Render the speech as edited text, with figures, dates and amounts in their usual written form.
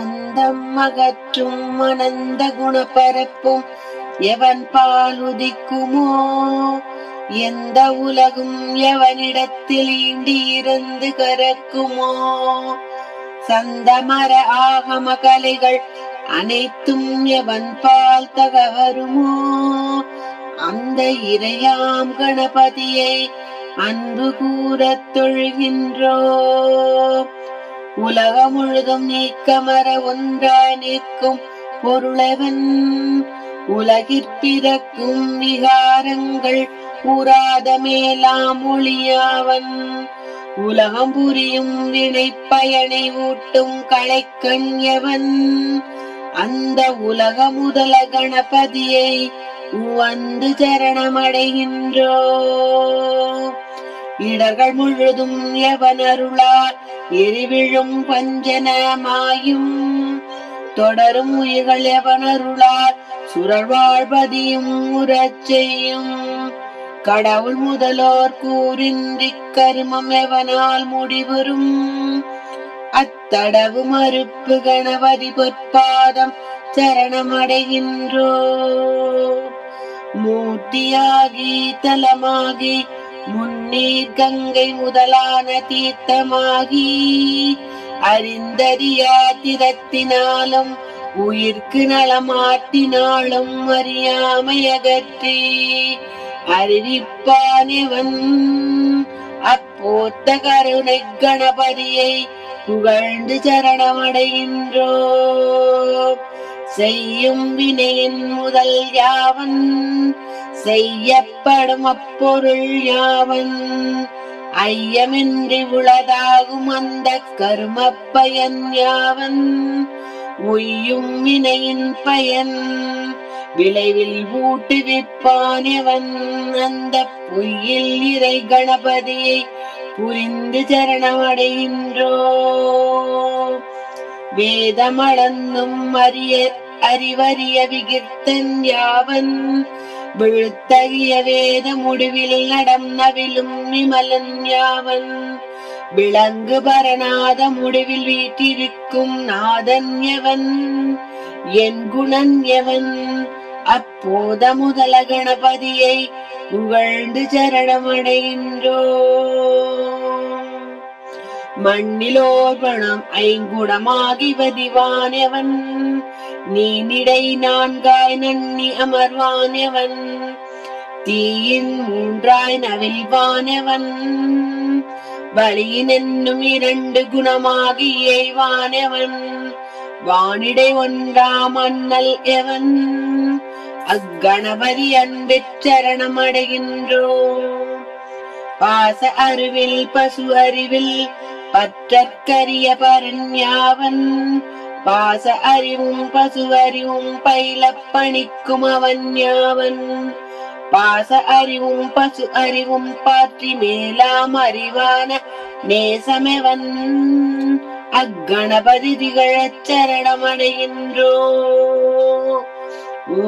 அந்தம் அகற்றும் அனந்த குணப்பரப்பும் எவன் பாலுதிக்குமோ, எந்த உலகும் எவனிடத்தில் ஈண்டி இருந்து கரக்குமோ, சந்தமர ஆகம கலைகள் அனைத்தும் எவன் பால் தகவருமோ, அந்த இறையாம் கணபதியை அன்பு கூறத் தொழுகின்றோ. உலகம் முழுதும் நீக்கமர ஒன்றாய் நிற்கும் பொருளவன், உலகிற்பிறக்கும் விகாரங்கள் கூறாத மேலாம் ஒளியாவன், உலகம் புரியும் வினை பயனை ஊட்டும் களைக்கண் எவன், அந்த உலக முதல கணபதியை வந்து சரணமடைகின்றோ. இடர்கள் முழுதும் எவன் அருளால் எரிவிழும் பஞ்சனமாயும், தொடரும் உயிர்கள் எவன் அருளால் சுழல்வாழ்பதியும் உறச் செய்யும், கடவுள் முதலோர் கூறின்றி கருமம் எவனால் முடிவரும், அத்தடவு மறுப்பு கணபதி பொற்பாதம் சரணமடைகின்றோ. மூர்த்தியாகி தலமாகி முன்னீர் கங்கை முதலான தீர்த்தமாகி, அறிந்தறியா திறத்தினாலும் உயிர்க்கு நலமாற்றினாலும் அறியாமையகற்றி அறிவிப்பானவன், அப்போத்த கருணை கணபதியை புகழ்ந்து சரணமடைகின்றோ. செய்யும் வினையின் முதல் யாவன், செய்யப்படும் அப்பொருள் யாவன், ஐயமின்றி உளதாகும் அந்த கரும பயன் யாவன், உய்யும் வினையின் பயன் விளைவில் ஊட்டுவிப்பானவன், அந்த பொய்யில் இறை கணபதியை புரிந்து சரணமடைகின்றோ. வேதமளந்தும் அறிவறிய விகிர்த்தன் யாவன், விழுத்தகிய வேத முடிவில் நடம் நவிலும் விமலன் யாவன், விளங்கு பரநாத முடிவில் வீற்றிருக்கும் நாதன் எவன், என் குணன் எவன், அப்போத முதல கணபதியை புகழ்ந்து சரணமடைகின்றோ. மண்ணிலோர் பணம் ஐங்குணமாகி வதிவானவன், நீனிடை நான்காய் நன்னி அமர்வானவன், தீயின் மூன்றாய் நவில்வானவன், வலியின் என்னும் இரண்டு குணமாகி எய்வானவன், வானிடை ஒன்றாம் அண்ணல் எவன், அக்கணபதி அன்பெற் சரணமடைகின்றோ. பாச அறிவில் பசு அறிவில் பற்றற்கரிய பரண்யாவன், பாச அறிவும் பசு அறிவும் பயில பணிக்கும் அவன் யாவன், பாச அறிவும் பசு அறிவும் பாற்றி மேலாம் அறிவான நேசமெவன், அக்கணபதி திகழச் சரணமடைகின்றோ. ஓ